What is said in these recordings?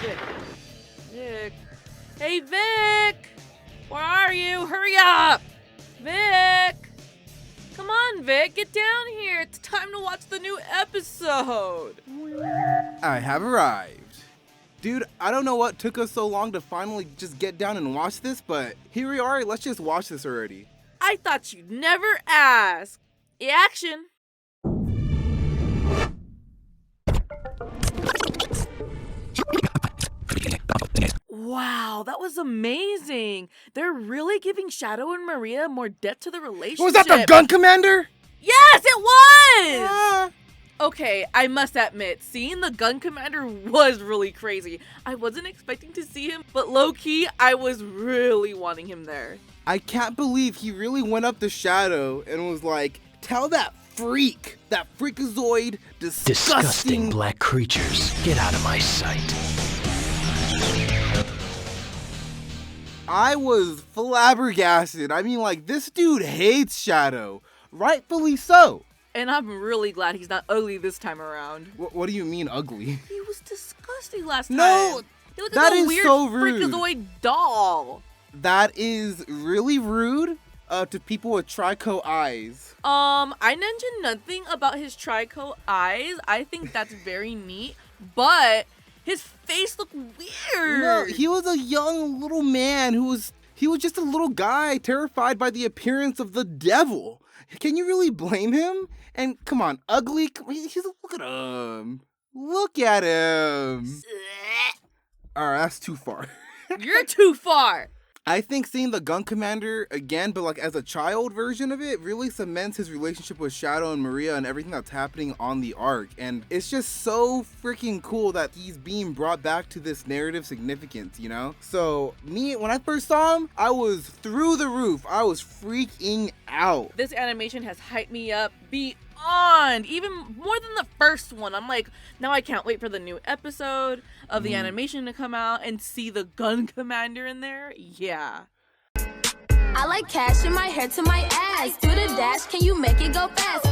Vic. Vic. Hey, Vic! Where are you? Hurry up! Vic! Come on, Vic, get down here. It's time to watch the new episode. I have arrived. Dude, I don't know what took us so long to finally just get down and watch this, but here we are. Let's just watch this already. I thought you'd never ask. Action. Wow, that was amazing. They're really giving Shadow and Maria more depth to the relationship. Was that the gun commander? Yes, it was! Okay, I must admit, seeing the gun commander was really crazy. I wasn't expecting to see him, but low-key, I was really wanting him there. I can't believe he really went up to Shadow and was like, tell that freak, that freakazoid, disgusting black creatures, get out of my sight. I was flabbergasted. I mean, like, this dude hates Shadow. Rightfully so. And I'm really glad he's not ugly this time around. What do you mean ugly? He was disgusting last time. No, he looked that like a is weird so rude. freakazoid doll. That is really rude to people with trico eyes. I mentioned nothing about his trico eyes. I think that's very neat, but his face looked weird. No, he was a young little man he was just a little guy terrified by the appearance of the devil. Can you really blame him? And come on, ugly. Look at him. Look at him. Alright, that's too far. You're too far. I think seeing the gun commander again, but like as a child version of it, really cements his relationship with Shadow and Maria and everything that's happening on the arc. And it's just so freaking cool that he's being brought back to this narrative significance, you know? So when I first saw him, I was through the roof. I was freaking out. This animation has hyped me up beyond, even more than the first one. I'm like, now I can't wait for the new episode of the animation to come out and see the gun commander in there. Yeah. I like cash in my hair to my ass. Do the dash, can you make it go fast?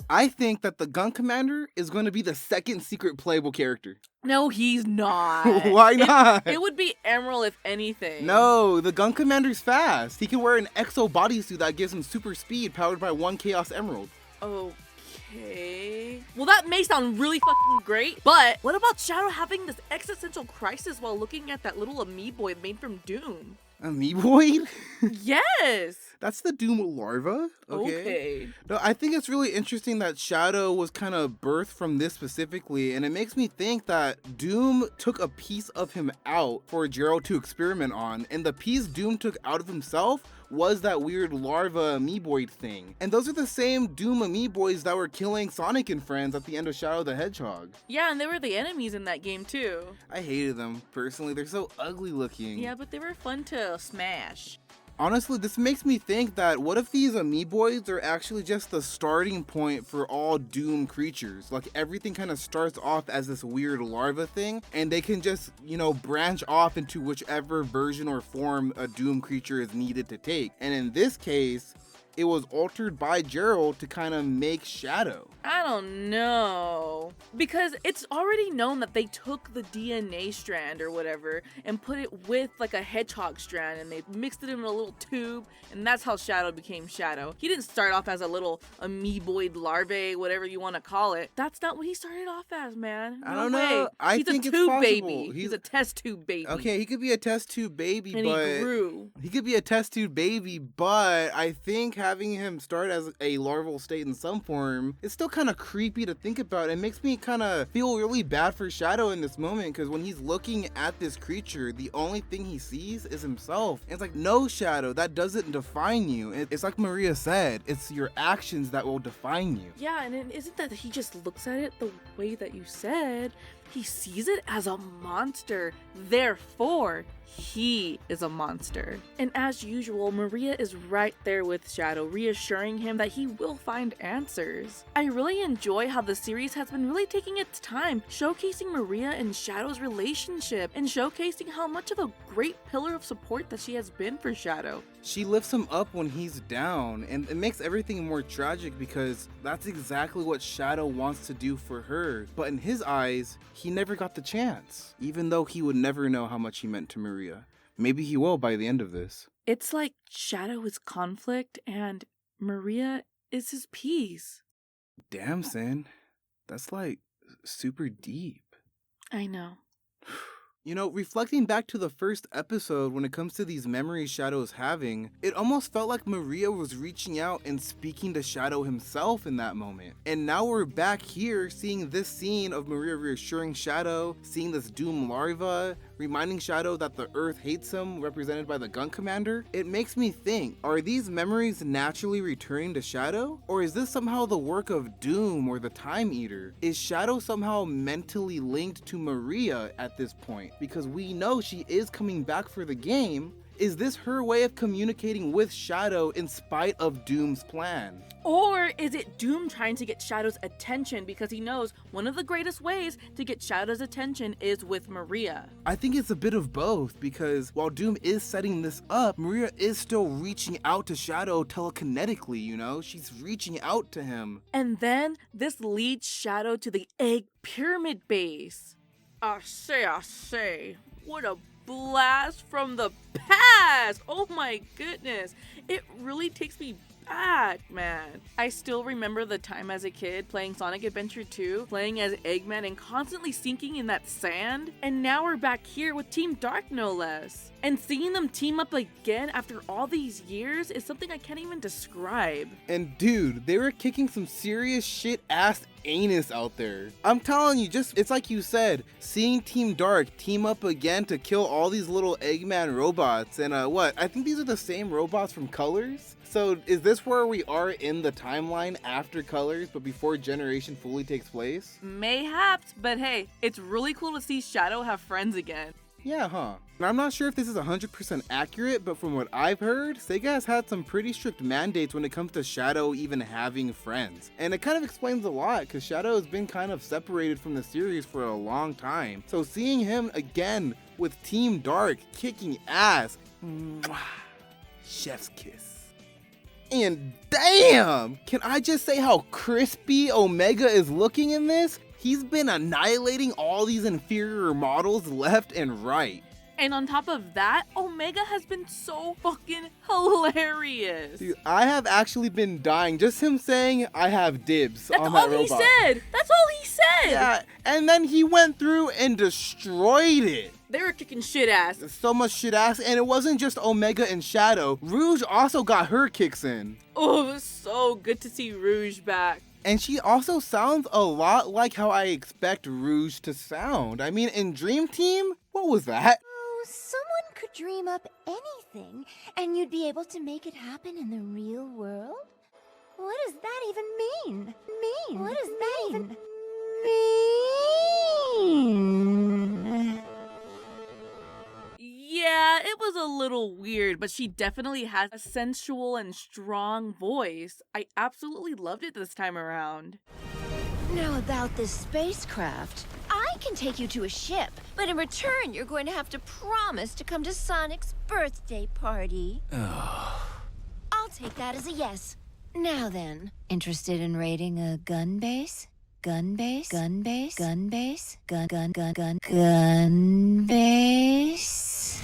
I think that the gun commander is going to be the second secret playable character. No, he's not. Why not? It would be Emerald if anything. No, the gun commander's fast. He can wear an exo bodysuit that gives him super speed powered by one Chaos Emerald. Okay. Well, that may sound really fucking great, but what about Shadow having this existential crisis while looking at that little amoeboid made from Doom? Amoeboid? Yes! That's the Doom larva? Okay. No, I think it's really interesting that Shadow was kind of birthed from this specifically, and it makes me think that Doom took a piece of him out for Gerald to experiment on, and the piece Doom took out of himself was that weird larva amoeboid thing. And those are the same Doom amoeboids that were killing Sonic and friends at the end of Shadow the Hedgehog. Yeah, and they were the enemies in that game too. I hated them, personally. They're so ugly looking. Yeah, but they were fun to smash. Honestly, this makes me think that what if these amoeboids are actually just the starting point for all Doom creatures? Like everything kind of starts off as this weird larva thing, and they can just, branch off into whichever version or form a Doom creature is needed to take. And in this case, it was altered by Gerald to kind of make Shadow. I don't know. Because it's already known that they took the DNA strand or whatever and put it with like a hedgehog strand and they mixed it in a little tube, and that's how Shadow became Shadow. He didn't start off as a little amoeboid larvae, whatever you want to call it. That's not what he started off as, man. I don't know. I think He's a it's tube possible. baby. He's a test tube baby. Okay, he could be a test tube baby, and but he grew. He could be a test tube baby, but I think having him start as a larval state in some form, it's still kind of creepy to think about. It makes me kind of feel really bad for Shadow in this moment, because when he's looking at this creature, the only thing he sees is himself. And it's like, no, Shadow, that doesn't define you. It's like Maria said, it's your actions that will define you. Yeah, and it isn't that he just looks at it the way that you said. He sees it as a monster. Therefore, he is a monster. And as usual, Maria is right there with Shadow, reassuring him that he will find answers. I really enjoy how the series has been really taking its time, showcasing Maria and Shadow's relationship, and showcasing how much of a great pillar of support that she has been for Shadow. She lifts him up when he's down, and it makes everything more tragic because that's exactly what Shadow wants to do for her. But in his eyes, he never got the chance, even though he would never know how much he meant to Maria. Maybe he will by the end of this. It's like Shadow is conflict and Maria is his peace. Damn, Sin. That's like super deep. I know. You know, reflecting back to the first episode when it comes to these memories Shadow's having, it almost felt like Maria was reaching out and speaking to Shadow himself in that moment. And now we're back here seeing this scene of Maria reassuring Shadow, seeing this Doom larva, reminding Shadow that the Earth hates him, represented by the gun commander. It makes me think, are these memories naturally returning to Shadow? Or is this somehow the work of Doom or the Time Eater? Is Shadow somehow mentally linked to Maria at this point? Because we know she is coming back for the game. Is this her way of communicating with Shadow in spite of Doom's plan? Or is it Doom trying to get Shadow's attention because he knows one of the greatest ways to get Shadow's attention is with Maria? I think it's a bit of both, because while Doom is setting this up, Maria is still reaching out to Shadow telekinetically, you know? She's reaching out to him. And then this leads Shadow to the egg pyramid base. I say, what a blast from the past! Oh my goodness, it really takes me back, man. I still remember the time as a kid playing Sonic Adventure 2, playing as Eggman and constantly sinking in that sand. And now we're back here with Team Dark, no less. And seeing them team up again after all these years is something I can't even describe. And dude, they were kicking some serious shit ass anus out there. I'm telling you, it's like you said, seeing Team Dark team up again to kill all these little Eggman robots. And I think these are the same robots from Colors? So is this where we are in the timeline after Colors, but before Generation fully takes place? Mayhaps, but hey, it's really cool to see Shadow have friends again. Yeah, huh? And I'm not sure if this is 100% accurate, but from what I've heard, Sega has had some pretty strict mandates when it comes to Shadow even having friends. And it kind of explains a lot, because Shadow has been kind of separated from the series for a long time. So seeing him again with Team Dark kicking ass, mwah, chef's kiss. And damn, can I just say how crispy Omega is looking in this? He's been annihilating all these inferior models left and right. And on top of that, Omega has been so fucking hilarious. Dude, I have actually been dying. Just him saying, I have dibs on that robot. That's all he said. That's all he said. Yeah, and then he went through and destroyed it. They were kicking shit ass. So much shit ass, and it wasn't just Omega and Shadow. Rouge also got her kicks in. Oh, it was so good to see Rouge back. And she also sounds a lot like how I expect Rouge to sound. I mean, in Dream Team, what was that? Oh, someone could dream up anything, and you'd be able to make it happen in the real world? What does that even mean? What does that even mean? Yeah, it was a little weird, but she definitely has a sensual and strong voice. I absolutely loved it this time around. Now about this spacecraft. I can take you to a ship, but in return you're going to have to promise to come to Sonic's birthday party. I'll take that as a yes. Now then, interested in raiding a gun base? Gun base? Gun base? Gun base? Gun base?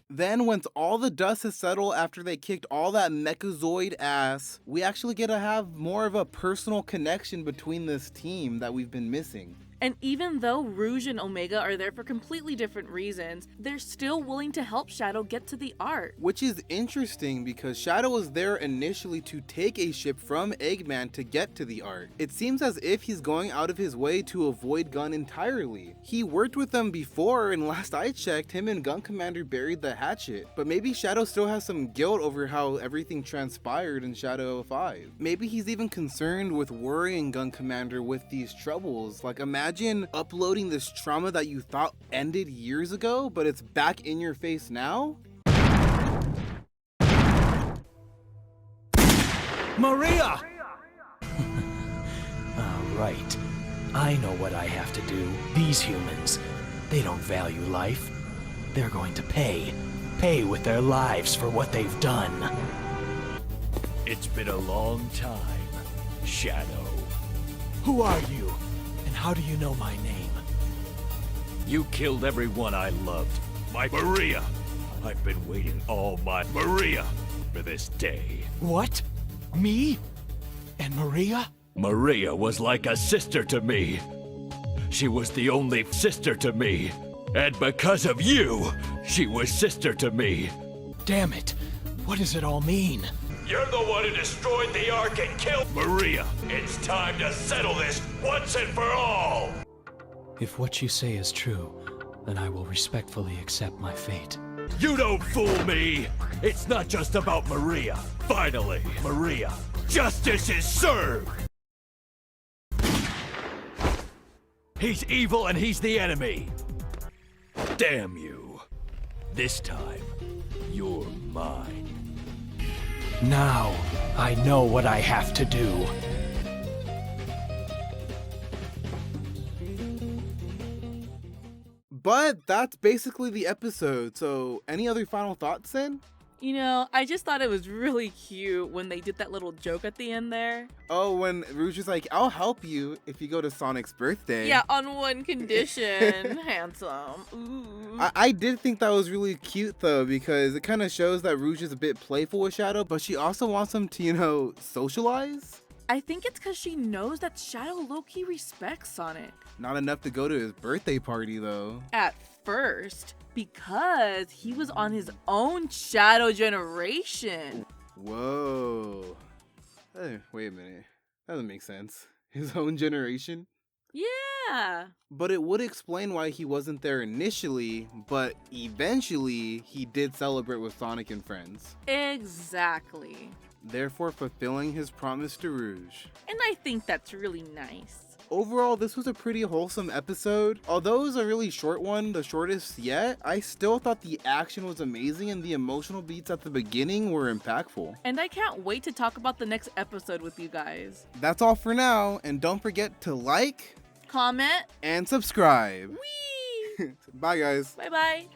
Then, once all the dust has settled after they kicked all that Mechazoid ass, we actually get to have more of a personal connection between this team that we've been missing. And even though Rouge and Omega are there for completely different reasons, they're still willing to help Shadow get to the Ark. Which is interesting because Shadow was there initially to take a ship from Eggman to get to the Ark. It seems as if he's going out of his way to avoid Gun entirely. He worked with them before, and last I checked, him and Gun Commander buried the hatchet. But maybe Shadow still has some guilt over how everything transpired in Shadow 5. Maybe he's even concerned with worrying Gun Commander with these troubles. Like, imagine uploading this trauma that you thought ended years ago, but it's back in your face now? Maria! Alright. I know what I have to do. These humans, they don't value life. They're going to pay. Pay with their lives for what they've done. It's been a long time, Shadow. Who are you? And how do you know my name? You killed everyone I loved. My Maria. I've been waiting all my Maria for this day. What? Me? And Maria? Maria was like a sister to me. She was the only sister to me. And because of you, she was sister to me. Damn it. What does it all mean? You're the one who destroyed the Ark and killed Maria. It's time to settle this once and for all. If what you say is true, then I will respectfully accept my fate. You don't fool me. It's not just about Maria. Finally, Maria, justice is served. He's evil and he's the enemy. Damn you. This time, you're mine. Now, I know what I have to do. But that's basically the episode. So, any other final thoughts, Sin? You know, I just thought it was really cute when they did that little joke at the end there. Oh, when Rouge is like, I'll help you if you go to Sonic's birthday. Yeah, on one condition. Handsome. Ooh. I did think that was really cute, though, because it kind of shows that Rouge is a bit playful with Shadow, but she also wants him to, you know, socialize. I think it's because she knows that Shadow low-key respects Sonic. Not enough to go to his birthday party, though. At first, because he was on his own Shadow generation. Whoa. Wait a minute. That doesn't make sense. His own generation? Yeah. But it would explain why he wasn't there initially, but eventually he did celebrate with Sonic and friends. Exactly. Therefore fulfilling his promise to Rouge. And I think that's really nice. Overall, this was a pretty wholesome episode. Although it was a really short one, the shortest yet, I still thought the action was amazing and the emotional beats at the beginning were impactful. And I can't wait to talk about the next episode with you guys. That's all for now, and don't forget to like, comment, and subscribe. wee! Bye, guys. Bye-bye.